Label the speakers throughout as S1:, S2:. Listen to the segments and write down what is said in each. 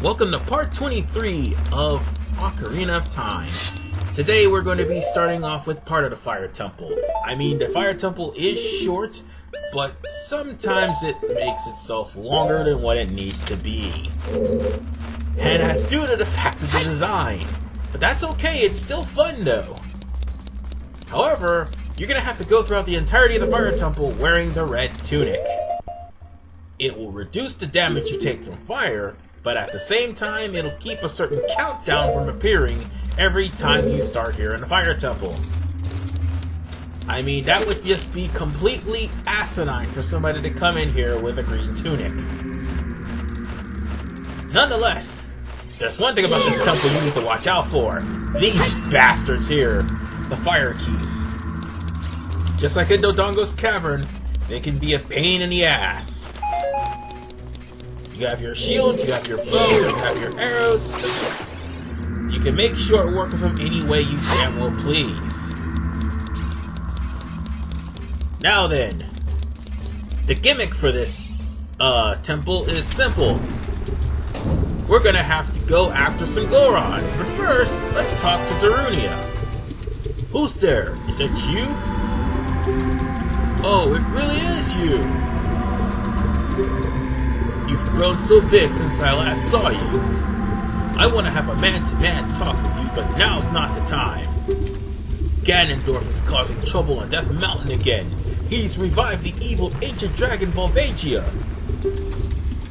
S1: Welcome to part 23 of Ocarina of Time. Today we're going to be starting off with part of the Fire Temple. I mean, the Fire Temple is short, but sometimes it makes itself longer than what it needs to be. And that's due to the fact of the design. But that's okay, it's still fun though. However, you're going to have to go throughout the entirety of the Fire Temple wearing the red tunic. It will reduce the damage you take from fire, but at the same time, it'll keep a certain countdown from appearing every time you start here in the Fire Temple. I mean, that would just be completely asinine for somebody to come in here with a green tunic. Nonetheless, there's one thing about this temple you need to watch out for. These bastards here, the fire keys. Just like in Dodongo's Cavern, they can be a pain in the ass. You have your shield, you have your bow, you have your arrows. You can make short work of them any way you damn well please. Now then, the gimmick for this temple is simple. We're gonna have to go after some Gorons, but first, let's talk to Darunia. Who's there? Is that you? Oh, it really is you! You've grown so big since I last saw you. I want to have a man-to-man talk with you, but now's not the time. Ganondorf is causing trouble on Death Mountain again. He's revived the evil ancient dragon Volvagia.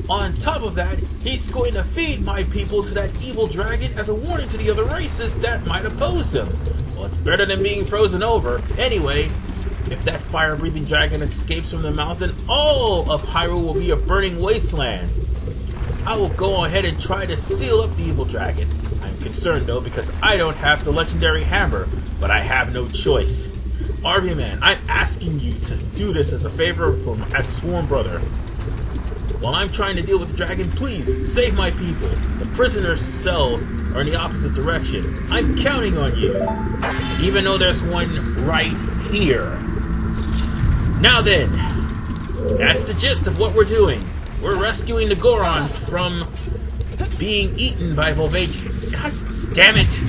S1: On top of that, he's going to feed my people to that evil dragon as a warning to the other races that might oppose him. Well, it's better than being frozen over. Anyway, if that fire-breathing dragon escapes from the mountain, all of Hyrule will be a burning wasteland. I will go ahead and try to seal up the evil dragon. I'm concerned though because I don't have the legendary hammer, but I have no choice. Arvia Man, I'm asking you to do this as a favor as a sworn brother. While I'm trying to deal with the dragon, please save my people. The prisoner's cells are in the opposite direction. I'm counting on you, even though there's one right here. Now then, that's the gist of what we're doing. We're rescuing the Gorons from being eaten by Volvagia. God damn it!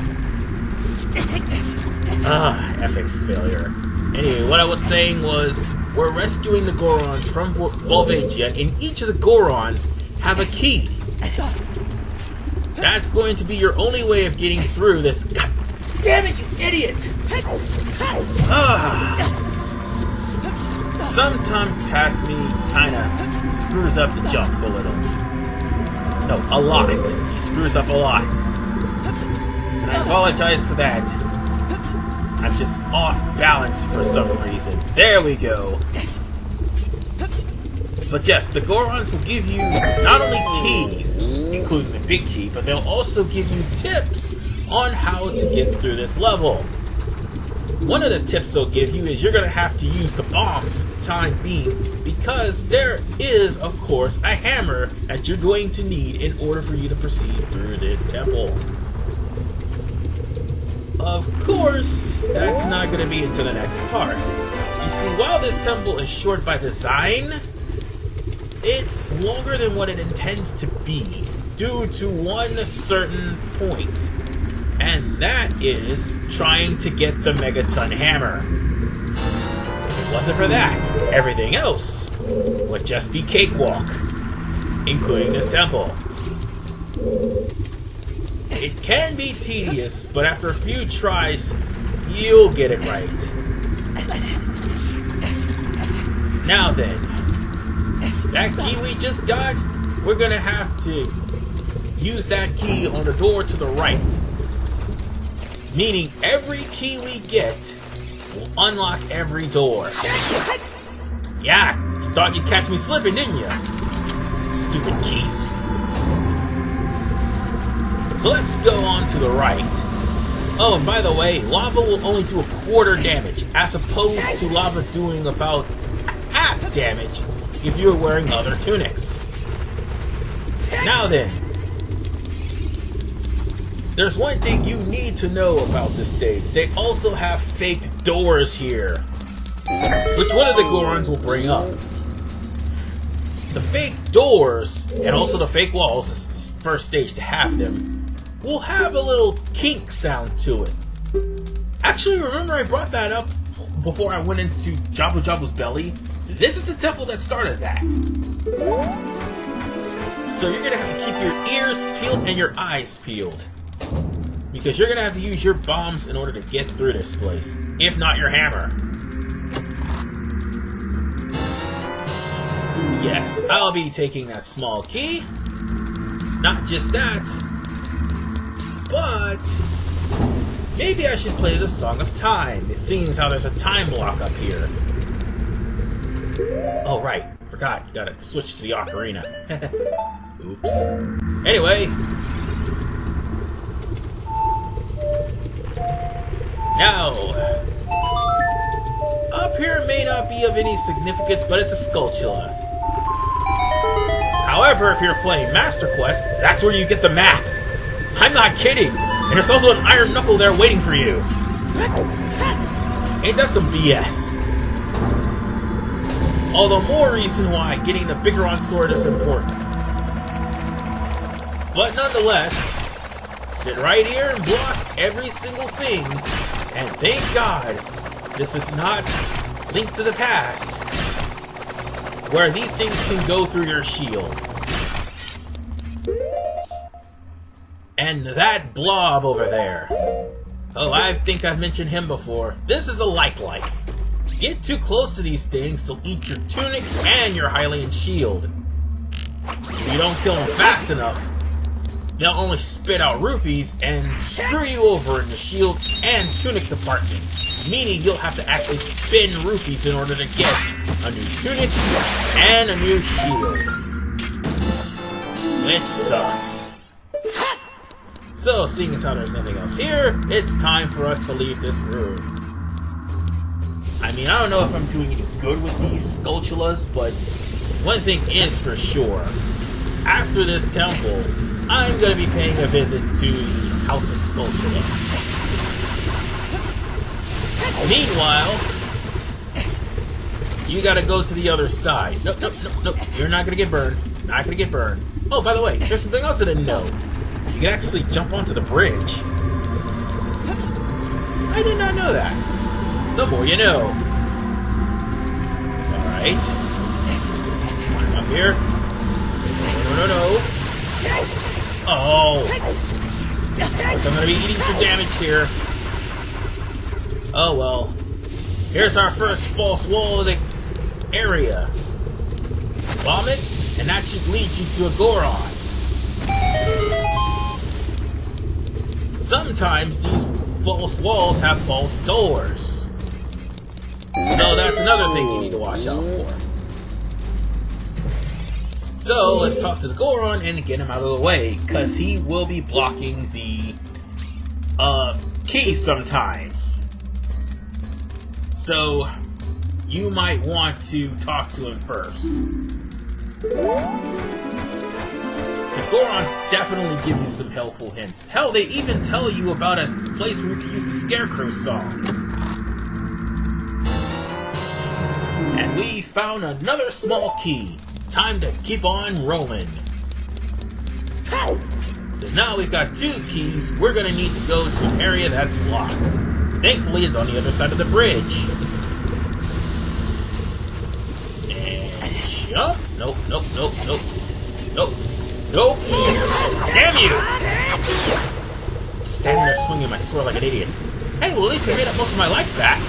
S1: Epic failure. Anyway, what I was saying was, we're rescuing the Gorons from Volvagia, and each of the Gorons have a key. That's going to be your only way of getting through this. God damn it, you idiot! Sometimes past me kinda screws up the jumps a little. No, a lot. He screws up a lot. And I apologize for that. I'm just off balance for some reason. There we go. But yes, the Gorons will give you not only keys, including the big key, but they'll also give you tips on how to get through this level. One of the tips they'll give you is you're going to have to use the bombs for the time being, because there is, of course, a hammer that you're going to need in order for you to proceed through this temple. Of course, that's not going to be until the next part. You see, while this temple is short by design, it's longer than what it intends to be, due to one certain point. And that is trying to get the Megaton Hammer. If it wasn't for that, everything else would just be cakewalk, including this temple. It can be tedious, but after a few tries, you'll get it right. Now then, that key we just got, we're gonna have to use that key on the door to the right. Meaning every key we get will unlock every door. Yeah, you thought you'd catch me slipping, didn't you? Stupid keys. So let's go on to the right. Oh, and by the way, lava will only do 1/4 damage, as opposed to lava doing about half damage if you're wearing other tunics. Now then, there's one thing you need to know about this stage. They also have fake doors here, which one of the Gorons will bring up. The fake doors, and also the fake walls, first stage to have them, will have a little kink sound to it. Actually, remember I brought that up before I went into Jabu Jabu's belly? This is the temple that started that. So you're gonna have to keep your ears peeled and your eyes peeled. Because you're gonna have to use your bombs in order to get through this place. If not your hammer. Yes, I'll be taking that small key. Not just that, but maybe I should play the Song of Time. It seems how there's a time block up here. Oh right, forgot, you gotta switch to the Ocarina. Oops. Anyway. Now, up here may not be of any significance, but it's a Skulltula. However, if you're playing Master Quest, that's where you get the map. I'm not kidding. And there's also an iron knuckle there waiting for you. Ain't that some BS? All the more reason why getting the Gorons sword is important. But nonetheless, sit right here and block every single thing. And thank God, this is not Link to the Past, where these things can go through your shield. And that blob over there. Oh, I think I've mentioned him before. This is the like-like. Get too close to these things, they'll eat your tunic and your Hylian shield. If you don't kill them fast enough, they'll only spit out rupees and screw you over in the shield and tunic department. Meaning you'll have to actually spin rupees in order to get a new tunic and a new shield. Which sucks. So, seeing as how there's nothing else here, it's time for us to leave this room. I mean, I don't know if I'm doing any good with these Skulltulas, but one thing is for sure. After this temple, I'm going to be paying a visit to the House of Skulltula. Meanwhile, you gotta go to the other side. Nope. You're not gonna get burned. Not gonna get burned. Oh, by the way, there's something else I didn't know. You can actually jump onto the bridge. I did not know that. The more you know. Alright. Climb up here. No. Oh! Looks like I'm gonna be eating some damage here. Oh well. Here's our first false wall of the area. Bomb it, and that should lead you to a Goron. Sometimes these false walls have false doors. So that's another thing you need to watch out for. So let's talk to the Goron and get him out of the way, because he will be blocking the key sometimes. So you might want to talk to him first. The Gorons definitely give you some helpful hints. Hell, they even tell you about a place where you can use the Scarecrow song. And we found another small key. Time to keep on rolling. Because now we've got 2 keys, we're going to need to go to an area that's locked. Thankfully, it's on the other side of the bridge. And jump. Nope. Damn you! Standing there swinging my sword like an idiot. Hey, well, at least I made up most of my life back.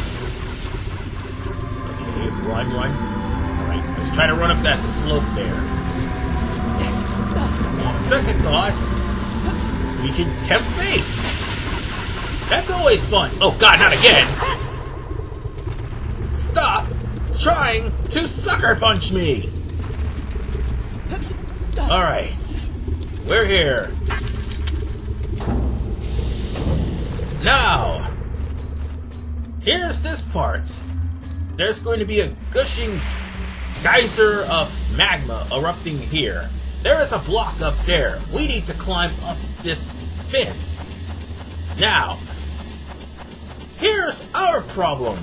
S1: Okay, run. Alright, let's try to run up that slope there. On second thought, we can tempt fate. That's always fun. Oh god, not again! Stop trying to sucker punch me! Alright, we're here. Now, here's this part. There's going to be a gushing geyser of magma erupting here. There is a block up there. We need to climb up this fence. Now, here's our problem.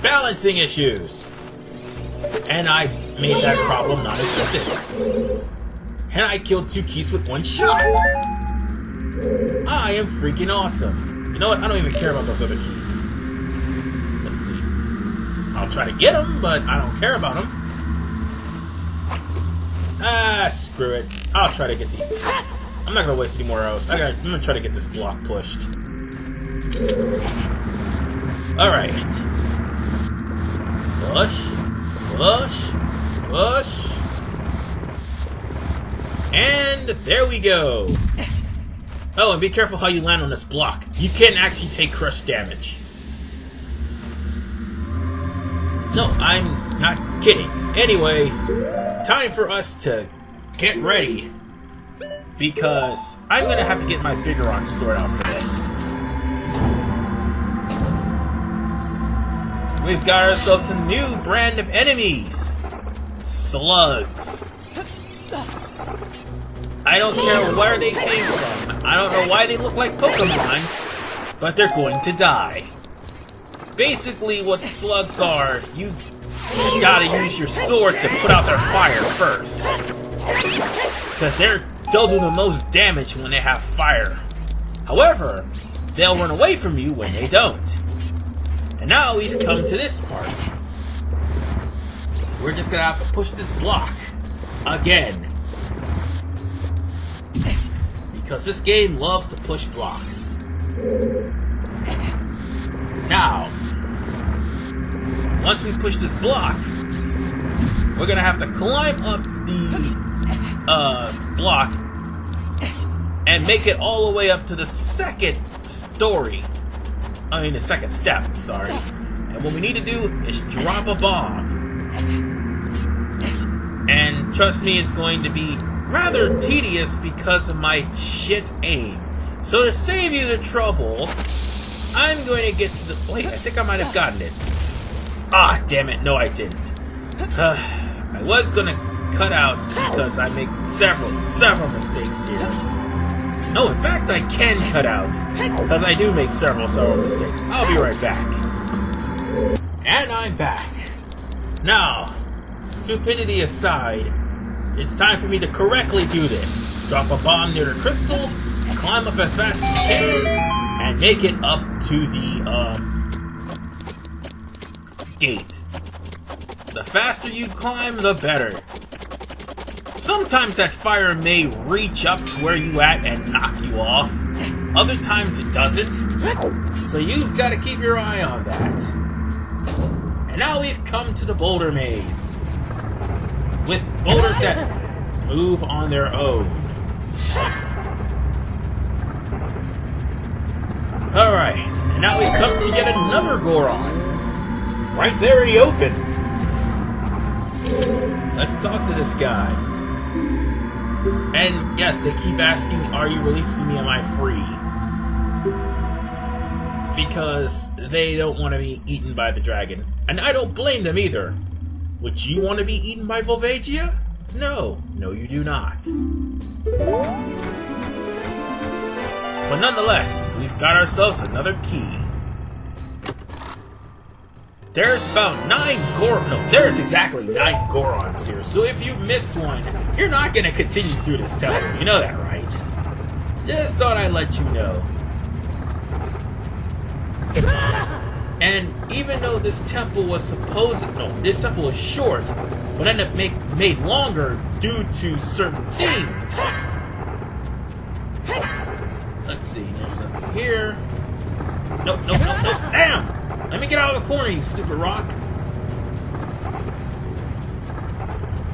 S1: Balancing issues. And I made that problem non-existent. And I killed 2 keys with 1 shot! I am freaking awesome. You know what? I don't even care about those other keys. Let's see. I'll try to get them, but I don't care about them. Ah, screw it. I'll try to get the... I'm not gonna waste any more arrows. I'm gonna try to get this block pushed. Alright. Push. Push. Push. And there we go. Oh, and be careful how you land on this block. You can actually take crush damage. No, I'm not kidding. Anyway, time for us to get ready. Because I'm gonna have to get my Goron sword out for this. We've got ourselves a new brand of enemies. Slugs. I don't care where they came from. I don't know why they look like Pokemon, but they're going to die. Basically, what slugs are, you gotta use your sword to put out their fire first. Because they'll do the most damage when they have fire. However, they'll run away from you when they don't. And now we've come to this part. We're just gonna have to push this block. Again. Because this game loves to push blocks. Now, once we push this block, we're gonna have to climb up the block and make it all the way up to the second story. I mean, the second step, sorry. And what we need to do is drop a bomb. And trust me, it's going to be rather tedious because of my shit aim. So to save you the trouble, I'm going to get to the... Wait, I think I might have gotten it. Ah, damn it. No, I didn't. I was going to cut out because I make several mistakes here. No, in fact, I can cut out because I do make several mistakes. I'll be right back. And I'm back. Now, stupidity aside, it's time for me to correctly do this. Drop a bomb near the crystal, climb up as fast as you can, and make it up to the gate. The faster you climb, the better. Sometimes that fire may reach up to where you at and knock you off. Other times it doesn't. So you've got to keep your eye on that. And now we've come to the boulder maze. With boulders that move on their own. Alright, and now we've come to yet another Goron. Right there in the open. Let's talk to this guy. And yes, they keep asking, are you releasing me? Am I free? Because they don't want to be eaten by the dragon. And I don't blame them either. Would you want to be eaten by Volvagia? No. No, you do not. But nonetheless, we've got ourselves another key. There's about 9 Gorons. No, there's exactly 9 Gorons here. So if you miss one, you're not going to continue through this temple. You know that, right? Just thought I'd let you know. And even though this temple was this temple is short, but ended up made longer due to certain things. Let's see, there's something here. Nope, nope, nope, nope. Damn! Let me get out of the corner, you stupid rock.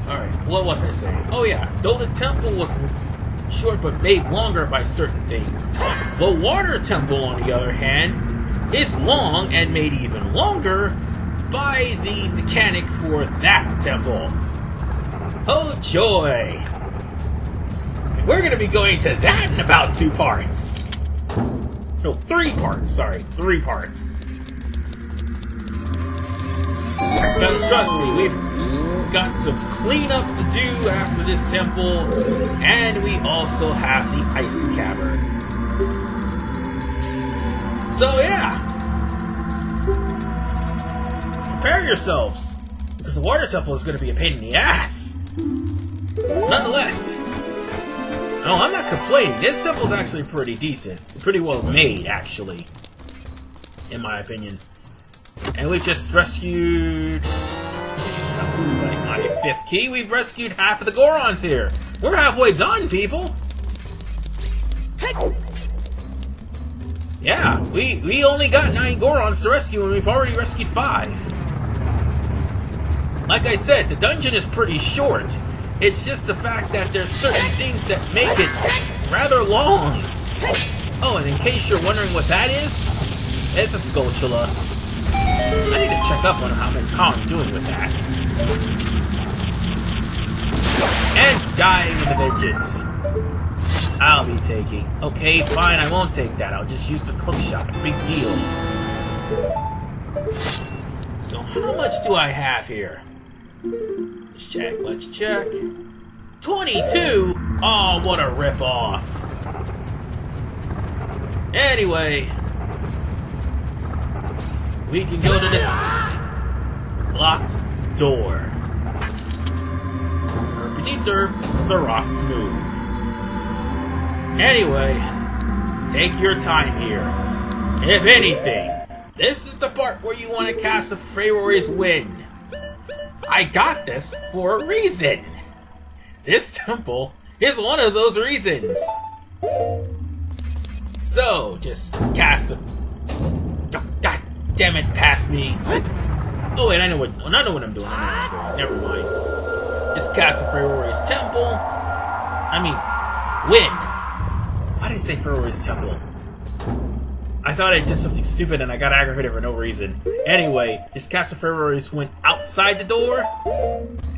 S1: Alright, what was I saying? Oh yeah, though the temple was short but made longer by certain things, the water temple, on the other hand, is long and made even longer by the mechanic for that temple. Oh joy! We're going to be going to that in about 2 parts. No, 3 parts, sorry. 3 parts. Because trust me, we've got some cleanup to do after this temple, and we also have the ice cavern. So yeah, prepare yourselves, because the water temple is going to be a pain in the ass. Nonetheless, No, I'm not complaining. This temple's actually pretty decent. Pretty well made, actually. In my opinion. And we just rescued... That was like my 5th key. We've rescued half of the Gorons here. We're halfway done, people! Yeah, we only got 9 Gorons to rescue and we've already rescued 5. Like I said, the dungeon is pretty short. It's just the fact that there's certain things that make it rather long. Oh, and in case you're wondering what that is, it's a Skulltula. I need to check up on how I'm doing with that. And dying in the vengeance. I'll be taking. Okay, fine, I won't take that. I'll just use the hook shot. Big deal. So how much do I have here? Let's check, let's check. 22? Oh, what a ripoff. Anyway, we can go to this locked door. Beneath the rocks move. Anyway, take your time here. If anything, this is the part where you want to cast a Freyroy's Wind. I got this for a reason. This temple is one of those reasons. So, just cast a... Oh, God damn it, past me. Oh wait, I know what I'm doing. Never mind. Just cast a Freyroy's Temple. I mean, Wind. Why did I say Freyroy's Temple? I thought I did something stupid and I got aggravated for no reason. Anyway, just cast a Freyroy's Wind outside the door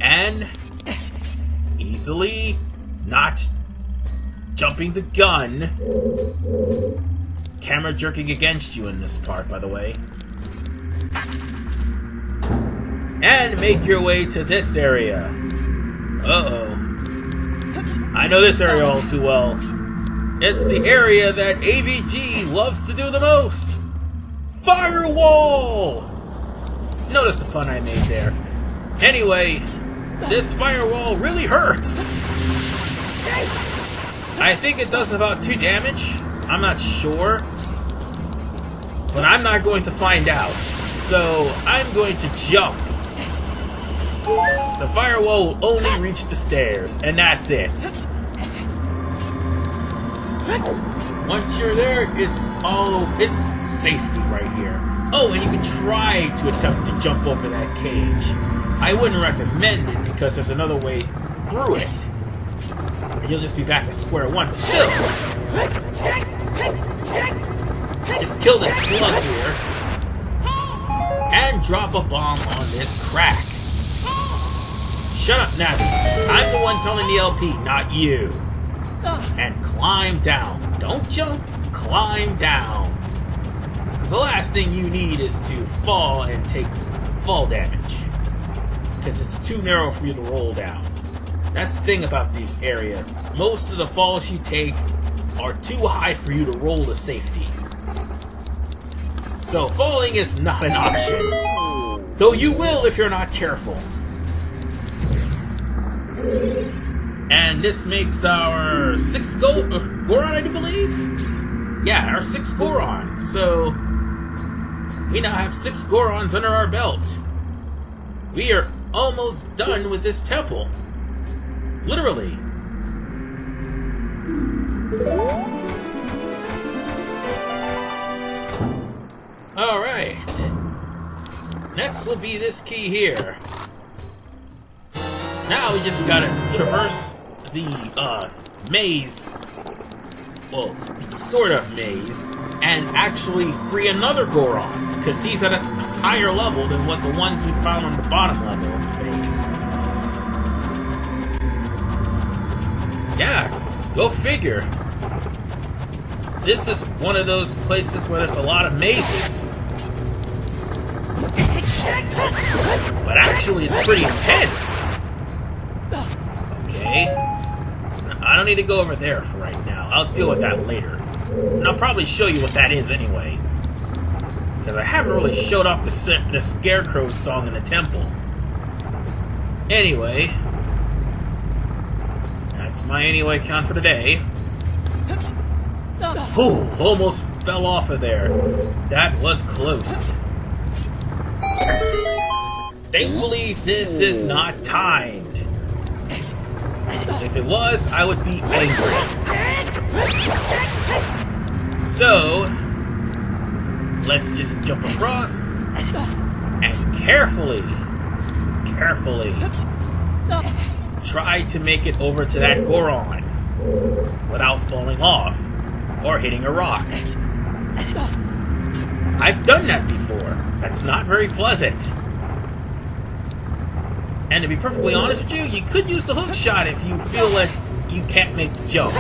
S1: and easily, not jumping the gun. Camera jerking against you in this part, by the way. And make your way to this area. Uh-oh. I know this area all too well. It's the area that AVG loves to do the most. Firewall! Notice the pun I made there. Anyway, this firewall really hurts. I think it does about 2 damage. I'm not sure. But I'm not going to find out. So, I'm going to jump. The firewall will only reach the stairs, and that's it. Once you're there, it's safety right here. Oh, and you can try to attempt to jump over that cage. I wouldn't recommend it because there's another way through it. And you'll just be back at square one. But still, just kill this slug here and drop a bomb on this crack. Shut up, Navi. I'm the one telling the LP, not you. And climb down. Don't jump, climb down. Because the last thing you need is to fall and take fall damage. Because it's too narrow for you to roll down. That's the thing about this area. Most of the falls you take are too high for you to roll to safety. So falling is not an option. Though you will if you're not careful. And this makes our 6th Goron, I do believe? Yeah, our 6th Goron. So, we now have 6 Gorons under our belt. We are almost done with this temple. Literally. Alright. Next will be this key here. Now we just gotta traverse the maze, well, sort of maze, and actually free another Goron, because he's at a higher level than what the ones we found on the bottom level of the maze. Yeah, go figure. This is one of those places where there's a lot of mazes. But actually it's pretty intense. Okay. I don't need to go over there for right now. I'll deal with that later. And I'll probably show you what that is anyway. Because I haven't really showed off the Scarecrow song in the temple. Anyway. I That's my anyway count for the day. Ooh, almost fell off of there. That was close. Thankfully, this is not timed. If it was, I would be angry. So, let's just jump across and carefully try to make it over to that Goron without falling off or hitting a rock. I've done that before. That's not very pleasant. And to be perfectly honest with you, you could use the hook shot if you feel like you can't make the jump.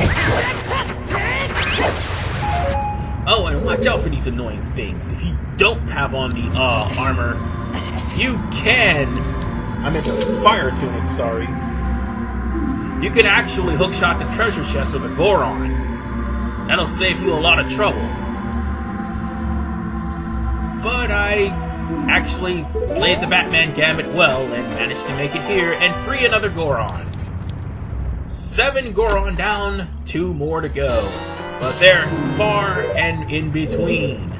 S1: Oh, and watch out for these annoying things. If you don't have on the armor, you can... I meant the fire tunic, sorry. You can actually hookshot the treasure chest with a Goron. That'll save you a lot of trouble. But I actually played the Batman gambit well and managed to make it here and free another Goron. 7 Goron down, 2 more to go. But they're far and in between.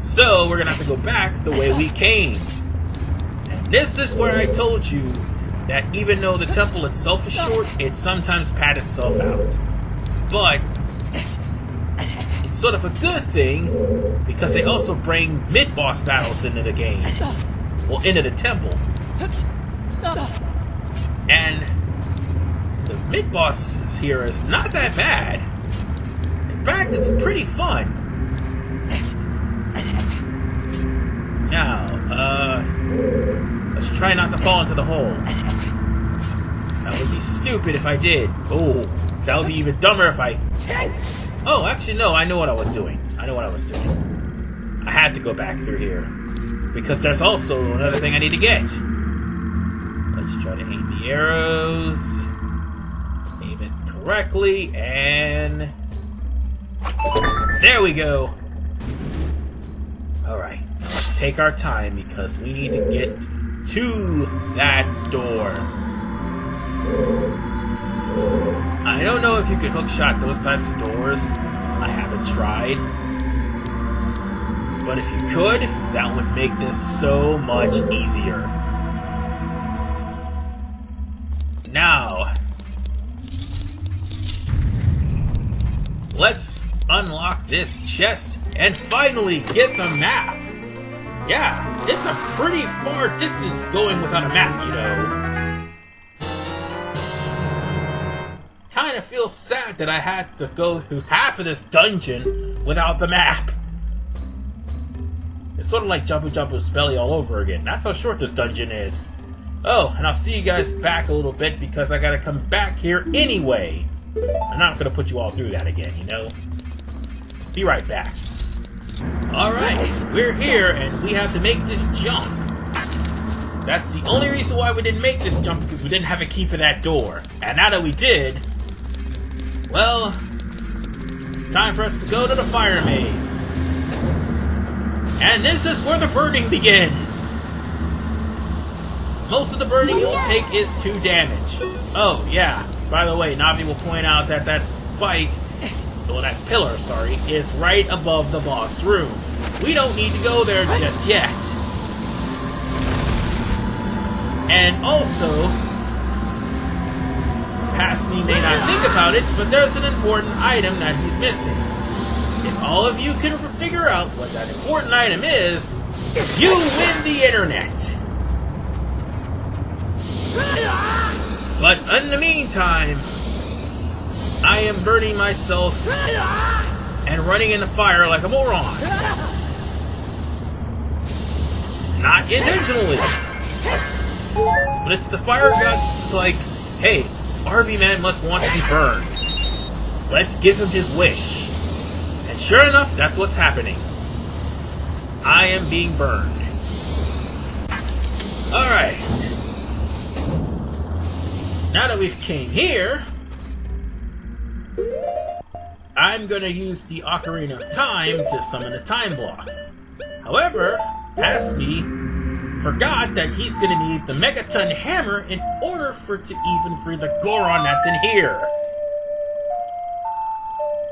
S1: So we're gonna have to go back the way we came. And this is where I told you that even though the temple itself is short, it sometimes pads itself out. But it's sort of a good thing because they also bring mid-boss battles into the game. Well, into the temple. And the mid-boss here is not that bad. In fact, it's pretty fun. Now, let's try not to fall into the hole. That would be stupid if I did. Oh, that would be even dumber if I... Oh, actually, no, I know what I was doing. I I had to go back through here. Because there's also another thing I need to get. Let's try to aim the arrows. Aim it correctly, and... There we go! Alright, now let's take our time because we need to get to that door. I don't know if you can hookshot those types of doors. I haven't tried. But if you could, that would make this so much easier. Now, let's unlock this chest and finally get the map. Yeah, it's a pretty far distance going without a map, you know. Kinda feels sad that I had to go through half of this dungeon without the map. It's sort of like Jumpu Jumpu's Belly all over again. That's how short this dungeon is. Oh, and I'll see you guys back a little bit because I gotta come back here anyway. I'm not gonna put you all through that again, you know? Be right back. Alright, we're here and we have to make this jump. That's the only reason why we didn't make this jump, because we didn't have a key for that door. And now that we did, well, it's time for us to go to the fire maze. And this is where the burning begins. Most of the burning you'll take is 2 damage. Oh, yeah. By the way, Navi will point out that that spike, well, that pillar, sorry, is right above the boss room. We don't need to go there just yet. And also, past me may not think about it, but there's an important item that he's missing. If all of you can figure out what that important item is, you win the internet! But in the meantime, I am burning myself and running in the fire like a moron. Not intentionally. But it's the fire gods like, hey, RV Man must want to be burned. Let's give him his wish. And sure enough, that's what's happening. I am being burned. Alright. Now that we've came here, I'm gonna use the Ocarina of Time to summon a time block. However, past me, forgot that he's gonna need the Megaton Hammer in order for to even free the Goron that's in here.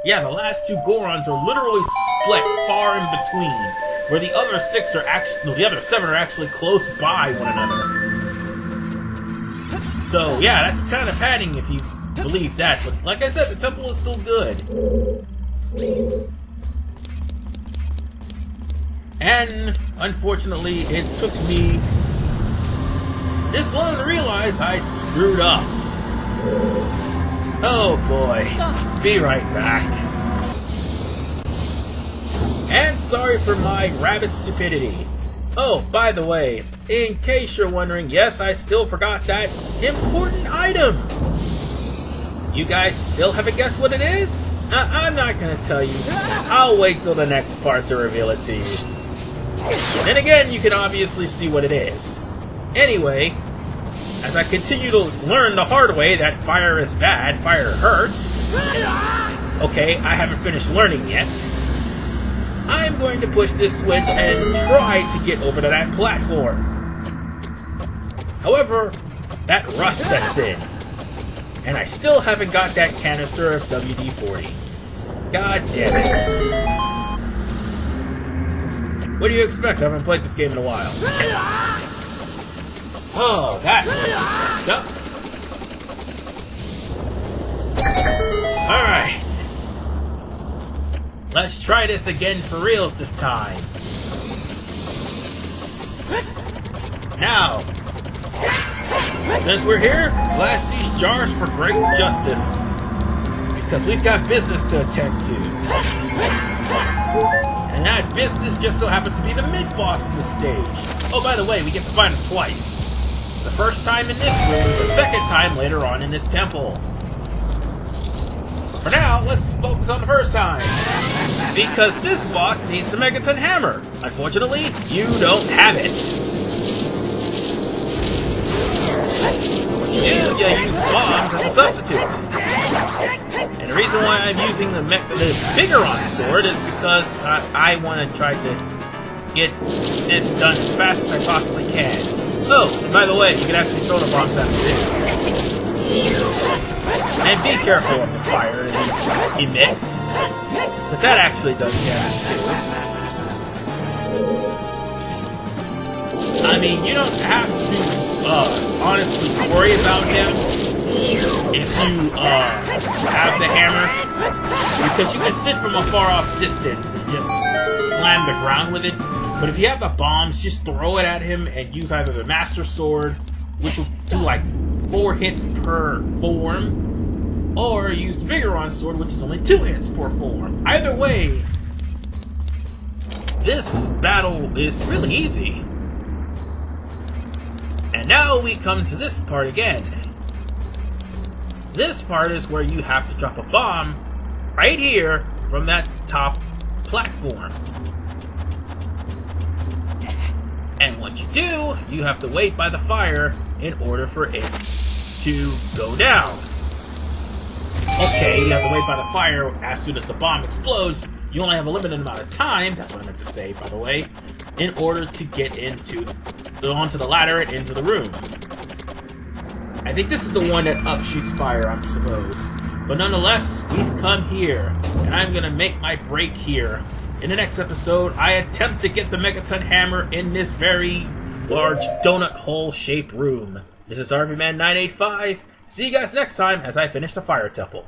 S1: Yeah, the last two Gorons are literally split far in between, where the other six are actually, no, the other seven are actually close by one another. So yeah, that's kind of padding if you believe that, but like I said, the temple is still good. And unfortunately, it took me this long to realize I screwed up. Oh boy, be right back. And sorry for my rabbit stupidity. Oh, by the way, in case you're wondering, yes, I still forgot that important item. You guys still haven't guessed what it is? I'm not gonna tell you. I'll wait till the next part to reveal it to you. And again, you can obviously see what it is. Anyway, as I continue to learn the hard way that fire is bad, fire hurts. Okay, I haven't finished learning yet. I'm going to push this switch and try to get over to that platform. However, that rust sets in. And I still haven't got that canister of WD-40. God damn it. What do you expect? I haven't played this game in a while. Oh, that was just messed up. Alright. Let's try this again for reals this time. Now, since we're here, slash these jars for great justice. Because we've got business to attend to. And that business just so happens to be the mid-boss of the stage. Oh, by the way, we get to find him twice. The first time in this room, the second time later on in this temple. For now, let's focus on the first time. Because this boss needs the Megaton Hammer. Unfortunately, you don't have it. So what you do, you use bombs as a substitute. And the reason why I'm using the Gorons sword is because I want to try to get this done as fast as I possibly can. Oh, and by the way, you can actually throw the bombs at it too. And be careful of the fire that he emits, because that actually does damage too. I mean, you don't have to honestly worry about him if you have the hammer, because you can sit from a far off distance and just slam the ground with it. But if you have the bombs, just throw it at him and use either the Master Sword, which will do like 4 hits per form, or use the Goron sword, which is only 2 hits per form. Either way, this battle is really easy. And now we come to this part again. This part is where you have to drop a bomb right here from that top platform. And what you do, you have to wait by the fire in order for it to go down. Okay, you have to wait by the fire as soon as the bomb explodes. You only have a limited amount of time, that's what I meant to say, by the way, in order to get onto the ladder and into the room. I think this is the one that upshoots fire, I suppose. But nonetheless, we've come here, and I'm going to make my break here. In the next episode, I attempt to get the Megaton Hammer in this very large donut hole-shaped room. This is RVman985. See you guys next time as I finish the Fire Temple.